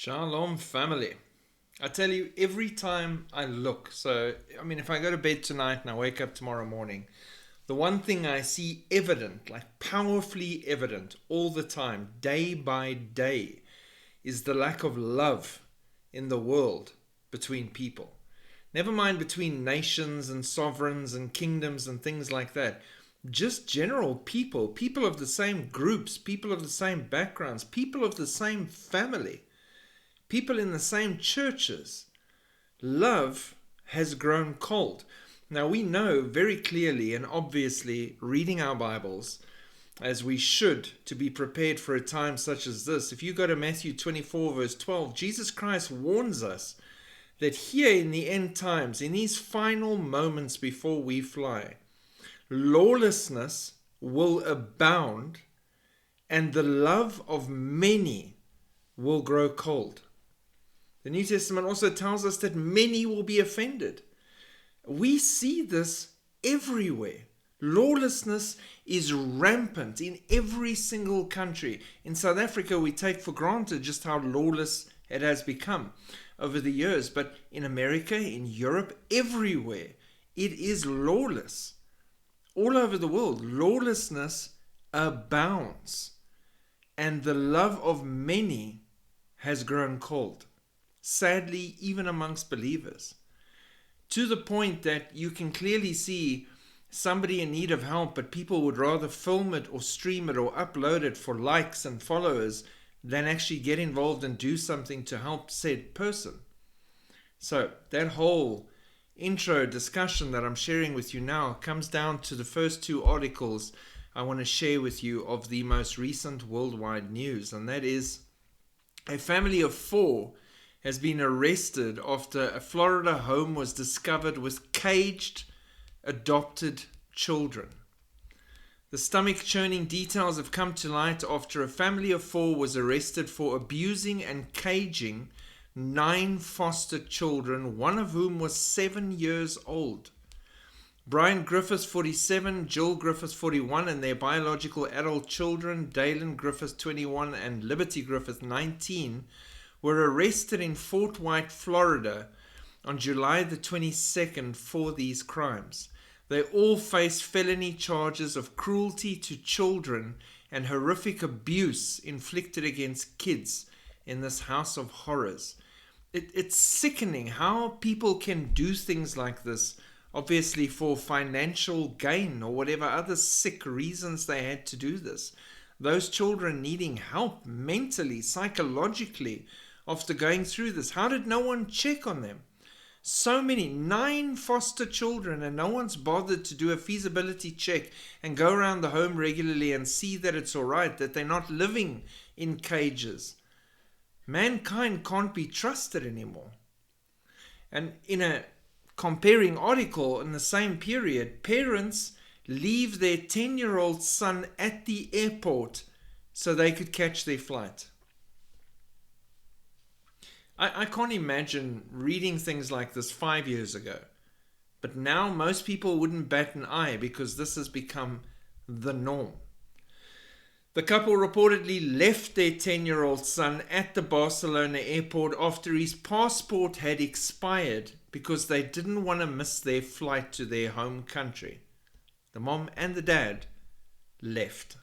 Shalom, family. I tell you, every time I look, if I go to bed tonight and I wake up tomorrow morning, the one thing I see evident, like powerfully evident all the time, day by day, is the lack of love in the world between people. Never mind between nations and sovereigns and kingdoms and things like that. Just general people, people of the same groups, people of the same backgrounds, people of the same family, people in the same churches. Love has grown cold. Now we know very clearly and obviously, reading our Bibles, as we should, to be prepared for a time such as this. If you go to Matthew 24 verse 12, Jesus Christ warns us that here in the end times, in these final moments before we fly, lawlessness will abound and the love of many will grow cold. The New Testament also tells us that many will be offended. We see this everywhere. Lawlessness is rampant in every single country. In South Africa, we take for granted just how lawless it has become over the years. But in America, in Europe, everywhere, it is lawless. All over the world, lawlessness abounds. And the love of many has grown cold. Sadly, even amongst believers. To the point that you can clearly see somebody in need of help, but people would rather film it or stream it or upload it for likes and followers than actually get involved and do something to help said person. So that whole intro discussion that I'm sharing with you now comes down to the first two articles I want to share with you of the most recent worldwide news, and that is a family of 4 has been arrested after a Florida home was discovered with caged adopted children. The stomach-churning details have come to light after a family of 4 was arrested for abusing and caging 9 foster children, one of whom was 7 years old. Brian Griffiths, 47, Jill Griffiths, 41, and their biological adult children, Dalen Griffiths, 21, and Liberty Griffith, 19, were arrested in Fort White, Florida on July the 22nd for these crimes. They all face felony charges of cruelty to children and horrific abuse inflicted against kids in this house of horrors. It's sickening how people can do things like this, obviously for financial gain or whatever other sick reasons they had to do this. Those children needing help mentally, psychologically, after going through this. How did no one check on them? So many, 9 foster children, and no one's bothered to do a feasibility check and go around the home regularly and see that it's all right, that they're not living in cages. Mankind can't be trusted anymore. And in a comparing article in the same period, parents leave their 10-year-old son at the airport so they could catch their flight. I can't imagine reading things like this 5 years ago. But now most people wouldn't bat an eye because this has become the norm. The couple reportedly left their 10-year-old son at the Barcelona airport after his passport had expired because they didn't want to miss their flight to their home country. The mom and the dad left.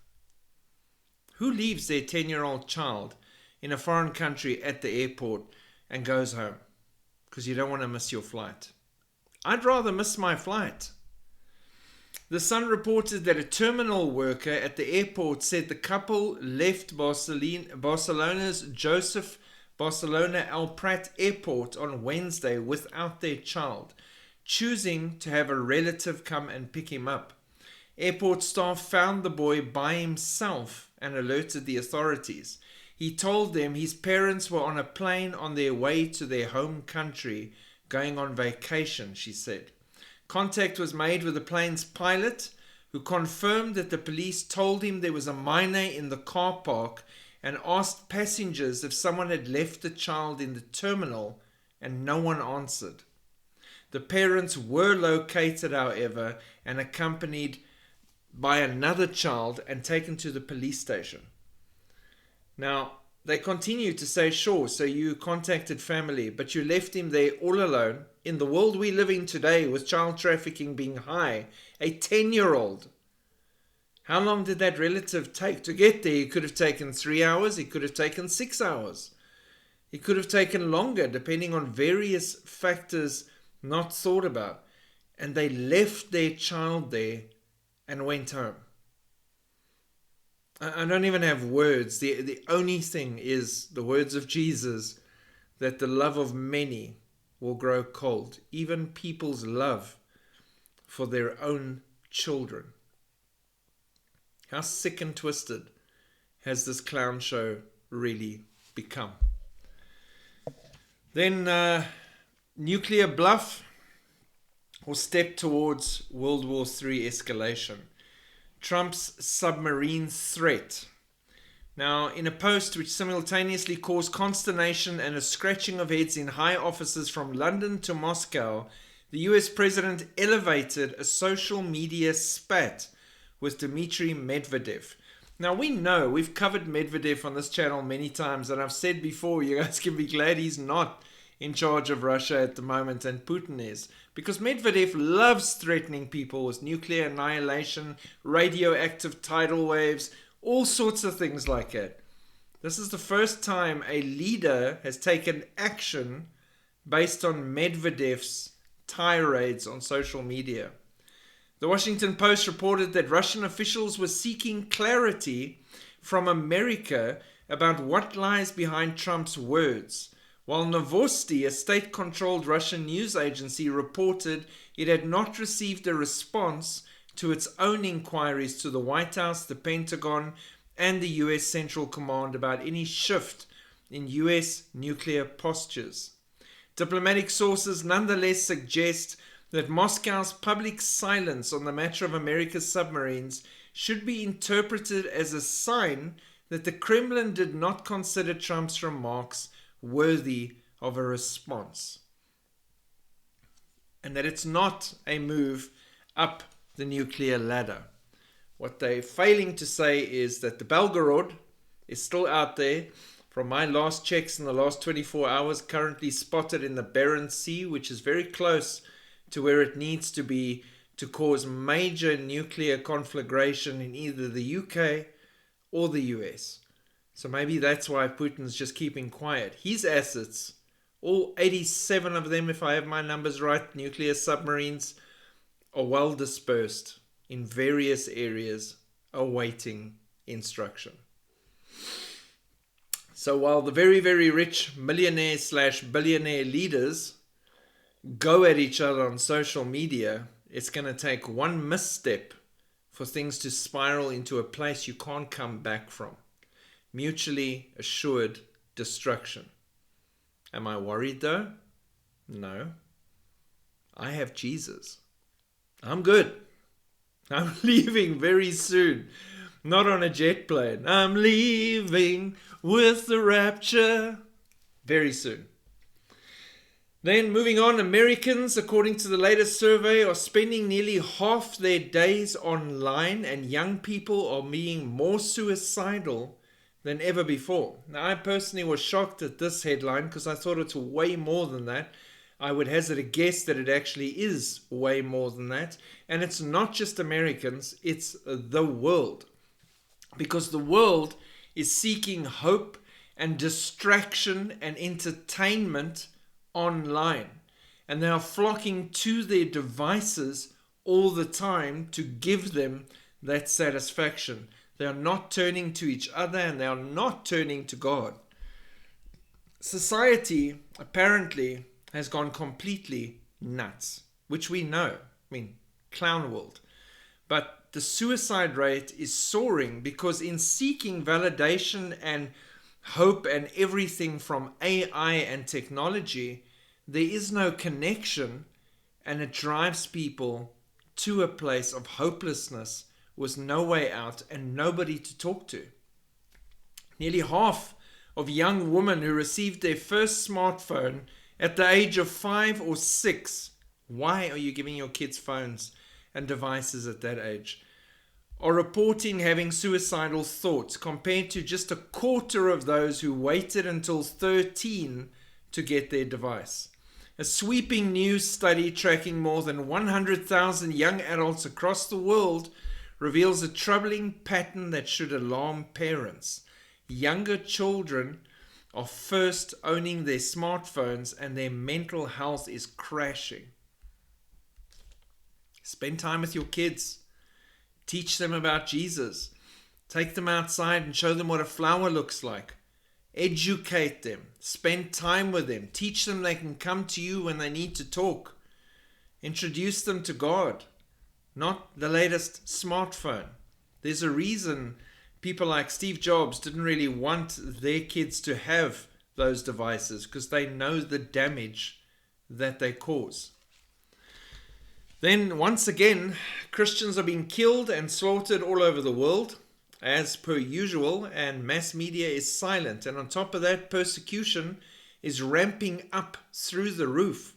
Who leaves their 10-year-old child in a foreign country at the airport and goes home because you don't want to miss your flight? I'd rather miss my flight. The Sun reported that a terminal worker at the airport said the couple left Barcelona's Joseph Barcelona El Prat airport on Wednesday without their child, choosing to have a relative come and pick him up. Airport staff found the boy by himself and alerted the authorities. He told them his parents were on a plane on their way to their home country, going on vacation, she said. Contact was made with the plane's pilot, who confirmed that the police told him there was a minor in the car park and asked passengers if someone had left the child in the terminal, and no one answered. The parents were located, however, and accompanied by another child and taken to the police station. Now, they continue to say, sure, so you contacted family, but you left him there all alone. In the world we live in today, with child trafficking being high, a 10-year-old, how long did that relative take to get there? He could have taken 3 hours, he could have taken 6 hours. It could have taken longer, depending on various factors not thought about. And they left their child there and went home. I don't even have words. The only thing is the words of Jesus, that the love of many will grow cold. Even people's love for their own children. How sick and twisted has this clown show really become? Then nuclear bluff or step towards World War III escalation. Trump's submarine threat. Now, in a post which simultaneously caused consternation and a scratching of heads in high offices from London to Moscow, the US president elevated a social media spat with Dmitry Medvedev. Now, we know, we've covered Medvedev on this channel many times, and I've said before, you guys can be glad he's not in charge of Russia at the moment, and Putin is. Because Medvedev loves threatening people with nuclear annihilation, radioactive tidal waves, all sorts of things like that. This is the first time a leader has taken action based on Medvedev's tirades on social media. The Washington Post reported that Russian officials were seeking clarity from America about what lies behind Trump's words, while Novosti, a state-controlled Russian news agency, reported it had not received a response to its own inquiries to the White House, the Pentagon, and the US Central Command about any shift in US nuclear postures. Diplomatic sources nonetheless suggest that Moscow's public silence on the matter of America's submarines should be interpreted as a sign that the Kremlin did not consider Trump's remarks worthy of a response, and that it's not a move up the nuclear ladder. What they're failing to say is that the Belgorod is still out there. From my last checks in the last 24 hours, currently spotted in the Barents Sea, which is very close to where it needs to be to cause major nuclear conflagration in either the UK or the US. So maybe that's why Putin's just keeping quiet. His assets, all 87 of them, if I have my numbers right, nuclear submarines, are well dispersed in various areas awaiting instruction. So while the very, very rich millionaire/billionaire leaders go at each other on social media, it's going to take one misstep for things to spiral into a place you can't come back from. Mutually assured destruction. Am I worried though? No. I have Jesus. I'm good. I'm leaving very soon. Not on a jet plane. I'm leaving with the rapture very soon. Then moving on, Americans, according to the latest survey, are spending nearly half their days online, and young people are being more suicidal than ever before. Now, I personally was shocked at this headline because I thought it's way more than that. I would hazard a guess that it actually is way more than that. And it's not just Americans, it's the world. Because the world is seeking hope and distraction and entertainment online. And they are flocking to their devices all the time to give them that satisfaction. They are not turning to each other, and they are not turning to God. Society apparently has gone completely nuts, which we know. I mean, clown world. But the suicide rate is soaring because in seeking validation and hope and everything from AI and technology, there is no connection, and it drives people to a place of hopelessness with no way out and nobody to talk to. Nearly half of young women who received their first smartphone at the age of 5 or 6, why are you giving your kids phones and devices at that age, are reporting having suicidal thoughts, compared to just a quarter of those who waited until 13 to get their device. A sweeping new study tracking more than 100,000 young adults across the world reveals a troubling pattern that should alarm parents. Younger children are first owning their smartphones and their mental health is crashing. Spend time with your kids. Teach them about Jesus. Take them outside and show them what a flower looks like. Educate them. Spend time with them. Teach them they can come to you when they need to talk. Introduce them to God, not the latest smartphone. There's a reason people like Steve Jobs didn't really want their kids to have those devices, because they know the damage that they cause. Then, once again, Christians are being killed and slaughtered all over the world, as per usual, and mass media is silent. And on top of that, persecution is ramping up through the roof.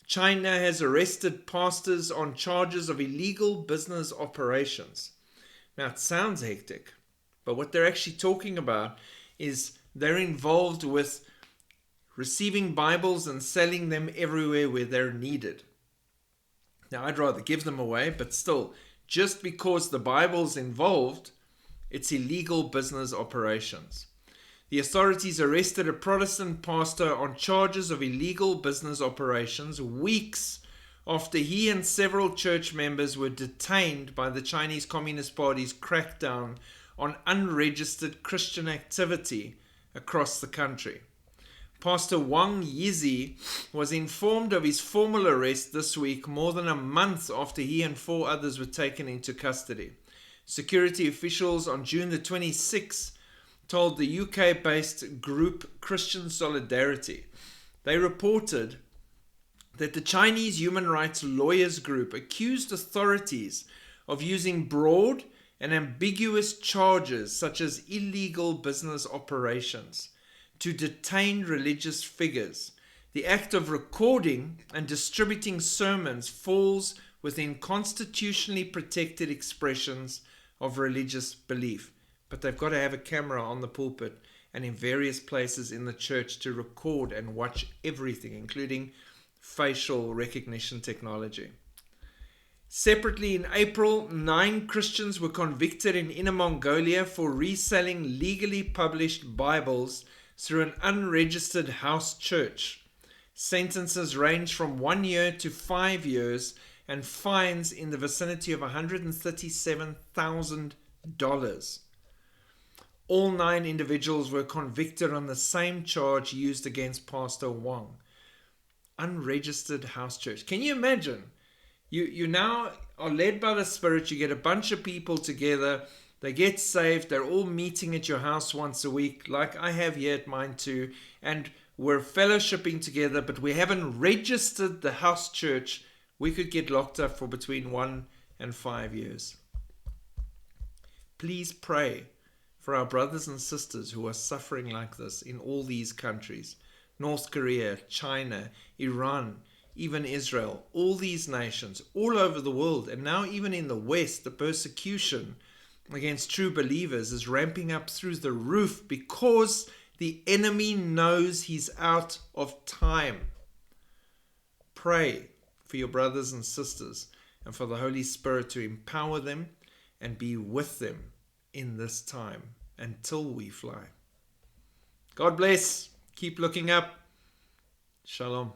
China has arrested pastors on charges of illegal business operations. Now, it sounds hectic, but what they're actually talking about is they're involved with receiving Bibles and selling them everywhere where they're needed. Now, I'd rather give them away, but still, just because the Bible's involved, it's illegal business operations. The authorities arrested a Protestant pastor on charges of illegal business operations weeks after he and several church members were detained by the Chinese Communist Party's crackdown on unregistered Christian activity across the country. Pastor Wang Yizi was informed of his formal arrest this week, more than a month after he and 4 others were taken into custody. Security officials on June the 26th told the UK-based group Christian Solidarity. They reported that the Chinese human rights lawyers group accused authorities of using broad and ambiguous charges such as illegal business operations to detain religious figures. The act of recording and distributing sermons falls within constitutionally protected expressions of religious belief. But they've got to have a camera on the pulpit and in various places in the church to record and watch everything, including facial recognition technology. Separately, in April, 9 Christians were convicted in Inner Mongolia for reselling legally published Bibles through an unregistered house church. Sentences range from 1 year to 5 years and fines in the vicinity of $137,000. All 9 individuals were convicted on the same charge used against Pastor Wang. Unregistered house church. Can you imagine? You now are led by the Spirit. You get a bunch of people together. They get saved. They're all meeting at your house once a week, like I have here at mine too. And we're fellowshipping together, but we haven't registered the house church. We could get locked up for between 1 and 5 years. Please pray for our brothers and sisters who are suffering like this in all these countries. North Korea, China, Iran, even Israel, all these nations, all over the world, and now even in the West, the persecution against true believers is ramping up through the roof because the enemy knows he's out of time. Pray for your brothers and sisters and for the Holy Spirit to empower them and be with them in this time until we fly. God bless. Keep looking up. Shalom.